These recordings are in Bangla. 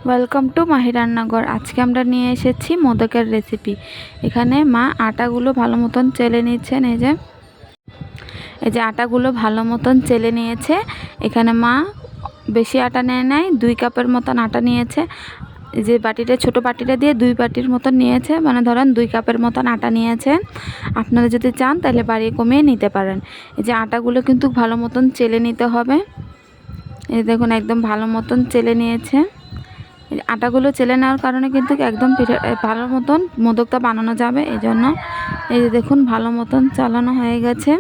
ওয়েলকাম টু মাহি রান্নাঘর। আজকে আমরা নিয়ে এসেছি মোদকের রেসিপি। এখানে মা আটাগুলো ভালো মতন চেলে নিচ্ছেন। এই যে আটাগুলো ভালো মতন চেলে নিয়েছে। এখানে মা বেশি আটা নেয় নাই, 2 কাপের মতন আটা নিয়েছে। এই যে বাটিটা, ছোট বাটিটা দিয়ে 2 বাটির মতন নিয়েছে, মানে ধরেন 2 কাপের মতন আটা নিয়েছে। আপনারা যদি চান তাহলে বাড়িয়ে কমিয়ে নিতে পারেন। এই যে আটাগুলো কিন্তু ভালো মতন চেলে নিতে হবে। এই দেখুন একদম ভালো মতন চেলে নিয়েছে। আটাগুলো চেলে নেওয়ার কারণে কিন্তু একদম ভালো মতন মোদকটা বানানো যাবে। এই জন্য এই যে দেখুন ভালো মতন চালানো হয়ে গেছে।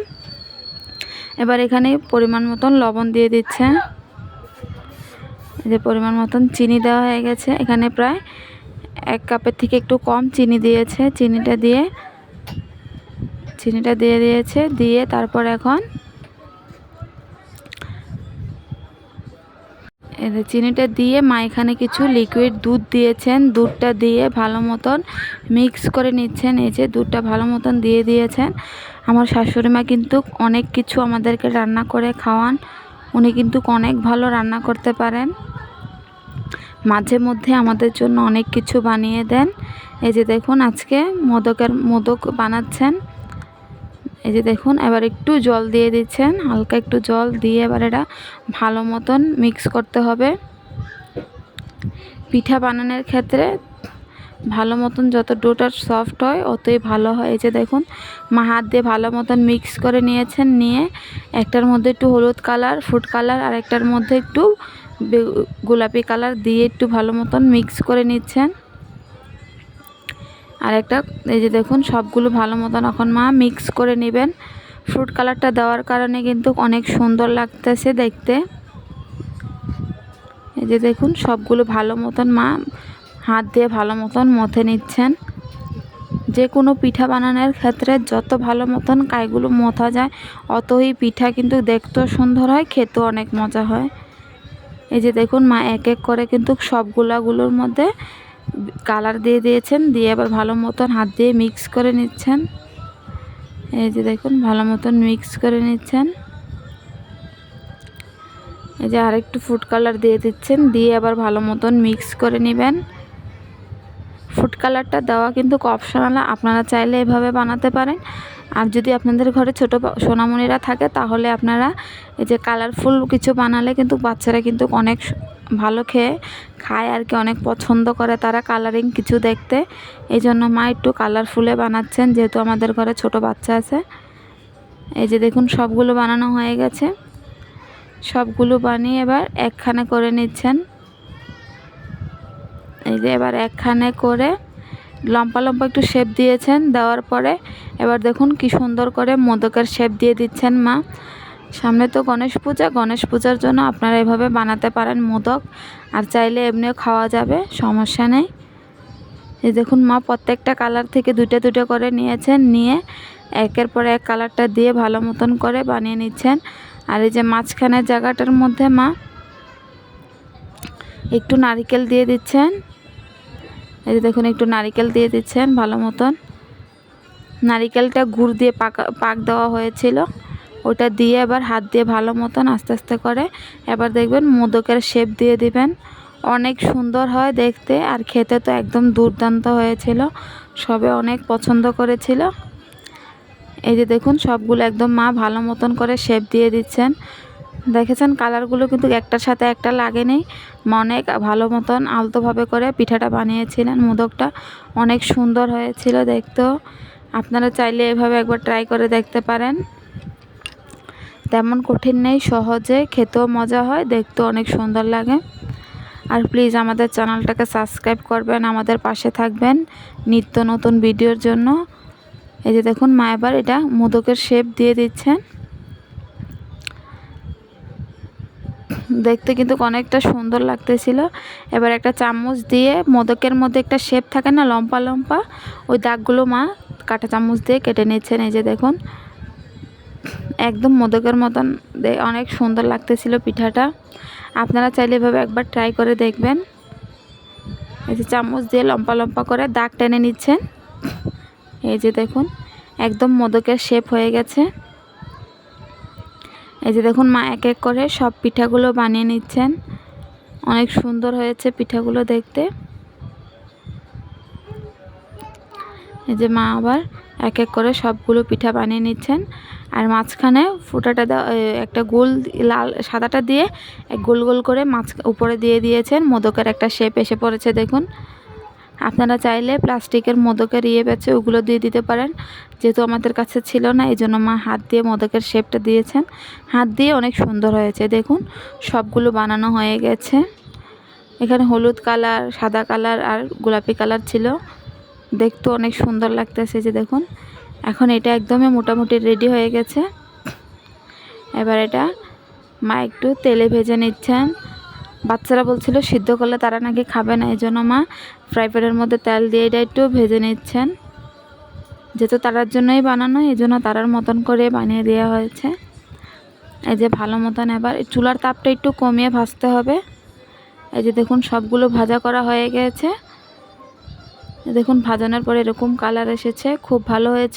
এবার এখানে পরিমাণ মতন লবণ দিয়ে দিচ্ছে। এই যে পরিমাণ মতন চিনি দেওয়া হয়ে গেছে। এখানে প্রায় 1 কাপের থেকে একটু কম চিনি দিয়েছে। চিনিটা দিয়ে দিয়েছে। দিয়ে তারপর এখন চিনিটা দিয়ে মা এখানে কিছু লিকুইড দুধ দিয়েছেন। দুধটা দিয়ে ভালো মতন মিক্স করে নিচ্ছেন। এই যে দুধটা ভালো মতন দিয়ে দিয়েছেন। আমার শাশুড়ি মা কিন্তু অনেক কিছু আমাদেরকে রান্না করে খাওয়ান। উনি কিন্তু অনেক ভালো রান্না করতে পারেন। মাঝে মধ্যে আমাদের জন্য অনেক কিছু বানিয়ে দেন। এই যে দেখুন আজকে মোদক বানাচ্ছেন। এই যে দেখুন এবার একটু জল দিয়ে দিচ্ছেন, হালকা একটু জল দিয়ে এবার এটা ভালো মতন মিক্স করতে হবে। পিঠা বানানোর ক্ষেত্রে ভালো মতন যত ডোটা সফট হয় অতই ভালো হয়। এই যে দেখুন মা হাত দিয়ে ভালো মতন মিক্স করে নিয়েছেন। নিয়ে একটার মধ্যে একটু হলুদ কালার, ফুড কালার, আর একটার মধ্যে একটু গোলাপি কালার দিয়ে একটু ভালো মতন মিক্স করে নিচ্ছেন। আর একটা এই যে দেখুন সবগুলো ভালো মতন এখন মা মিক্স করে নেবেন। ফ্রুট কালারটা দেওয়ার কারণে কিন্তু অনেক সুন্দর লাগতেছে দেখতে। এই যে দেখুন সবগুলো ভালো মতন মা হাত দিয়ে ভালো মতন মথে নিচ্ছেন। যে কোনো পিঠা বানানোর ক্ষেত্রে যত ভালো মতন কাইগুলো মথা যায় অতই পিঠা কিন্তু দেখতেও সুন্দর হয়, খেতেও অনেক মজা হয়। এই যে দেখুন মা এক এক করে কিন্তু সবগুলোর মধ্যে কালার দিয়ে দিয়েছেন। দিয়ে আবার ভালো মতন হাত দিয়ে মিক্স করে নিচ্ছেন। এই যে দেখুন ভালো মতন মিক্স করে নিচ্ছেন। এই যে আরেকটু ফুড কালার দিয়ে দিচ্ছেন। দিয়ে আবার ভালো মতন মিক্স করে নেবেন। ফুড কালারটা দেওয়া কিন্তু অপশনাল, আপনারা চাইলে এভাবে বানাতে পারেন। আর যদি আপনাদের ঘরে ছোট সোনামণিরা থাকে তাহলে আপনারা এই যে কালারফুল কিছু বানালে কিন্তু বাচ্চারা কিন্তু অনেক ভালো খায় আর কি, অনেক পছন্দ করে তারা কালারিং কিছু দেখতে। এই জন্য মা একটু কালারফুলে বানাচ্ছেন, যেহেতু আমাদের ঘরে ছোট বাচ্চা আছে। এই যে দেখুন সবগুলো বানানো হয়ে গেছে। সবগুলো বানিয়ে এবার একখানে করে নিচ্ছেন। এই যে এবার একখানে করে লম্বা লম্বা একটু শেপ দিয়েছেন। দেওয়ার পরে এবার দেখুন কি সুন্দর করে মোদকের শেপ দিয়ে দিচ্ছেন মা। সামনে তো গণেশ পূজার জন্য আপনারা এভাবে বানাতে পারেন মোদক, আর চাইলে এমনিও খাওয়া যাবে, সমস্যা নেই। এই দেখুন মা প্রত্যেকটা কালার থেকে দুটো দুটো করে নিয়েছেন। নিয়ে একের পর এক কালারটা দিয়ে ভালো মতন করে বানিয়ে নিচ্ছেন। আর এই যে মাঝখানের জায়গাটার মধ্যে মা একটু নারকেল দিয়ে দিচ্ছেন। এই যে দেখুন একটু নারকেল দিয়ে দিচ্ছেন ভালো মতন। নারকেলটা গুড় দিয়ে পাক দেওয়া হয়েছিল, ওটা দিয়ে এবার হাত দিয়ে ভালো মতন আস্তে আস্তে করে এবার দেখবেন মোদকের শেপ দিয়ে দিবেন। অনেক সুন্দর হয় দেখতে, আর খেতে তো একদম দুর্দান্ত হয়েছিল, সবে অনেক পছন্দ করেছিল। এই যে দেখুন সবগুলো একদম মা ভালো মতন করে শেপ দিয়ে দিচ্ছেন। দেখেছেন কালারগুলো কিন্তু একটার সাথে একটা লাগেনি। অনেক ভালো মতন আলতোভাবে করে পিঠাটা বানিয়েছিলেন। মোদকটা অনেক সুন্দর হয়েছিল দেখতেও। আপনারা চাইলে এভাবে একবার ট্রাই করে দেখতে পারেন। তেমন কঠিন নেই, সহজে, খেতেও মজা হয়, দেখতেও অনেক সুন্দর লাগে। আর প্লিজ আমাদের চ্যানেলটাকে সাবস্ক্রাইব করবেন, আমাদের পাশে থাকবেন নিত্য নতুন ভিডিওর জন্য। এই যে দেখুন মা এবার এটা মোদকের শেপ দিয়ে দিচ্ছেন। দেখতে কিন্তু অনেকটা সুন্দর লাগতেছিল। এবার একটা চামচ দিয়ে মোদকের মধ্যে একটা শেপ থাকে না লম্বা লম্বা, ওই দাগগুলো মা কাঁটা চামচ দিয়ে কেটে নিচ্ছেন। এই যে দেখুন একদম মোদকের মতন অনেক সুন্দর লাগতেছিল পিঠাটা। আপনারা চাইলে এভাবে একবার ট্রাই করে দেখবেন। এই যে চামচ দিয়ে লম্বা লম্বা করে দাগ টেনে নিচ্ছেন। এই যে দেখুন একদম মোদকের শেপ হয়ে গেছে। এই যে দেখুন মা এক এক করে সব পিঠাগুলো বানিয়ে নিচ্ছেন। অনেক সুন্দর হয়েছে পিঠাগুলো দেখতে। এই যে মা আবার এক এক করে সবগুলো পিঠা বানিয়ে নিচ্ছেন। আর মাঝখানে ফুটাটা একটা গোল লাল সাদাটা দিয়ে এক গোল গোল করে উপরে দিয়ে দিয়েছেন। মোদকের একটা শেপ এসে পড়েছে দেখুন। আপনারা চাইলে প্লাস্টিকের মোদকের বেছে ওগুলো দিয়ে দিতে পারেন, যেহেতু আমাদের কাছে ছিল না এই জন্য মা হাত দিয়ে মোদকের শেপটা দিয়েছেন। হাত দিয়ে অনেক সুন্দর হয়েছে দেখুন। সবগুলো বানানো হয়ে গেছে। এখানে হলুদ কালার, সাদা কালার আর গোলাপি কালার ছিল, দেখতে অনেক সুন্দর লাগতেছে। যে দেখুন এখন এটা একদমই মোটামুটি রেডি হয়ে গেছে। এবার এটা মা একটু তেলে ভেজে নিচ্ছেন। বাচ্চারা বলছিল সিদ্ধ করলে তারা নাকি খাবে না, এই জন্য মা ফ্রাই প্যানের মধ্যে তেল দিয়ে এটা একটু ভেজে নিচ্ছেন। যেহেতু তারার জন্যই বানানো, এই জন্য তারার মতন করে বানিয়ে দেওয়া হয়েছে। এই যে ভালো মতন এবার চুলার তাপটা একটু কমিয়ে ভাজতে হবে। এই যে দেখুন সবগুলো ভাজা করা হয়ে গেছে। দেখুন ভাজানোর পরে এরকম কালার এসেছে, খুব ভালো হয়েছে।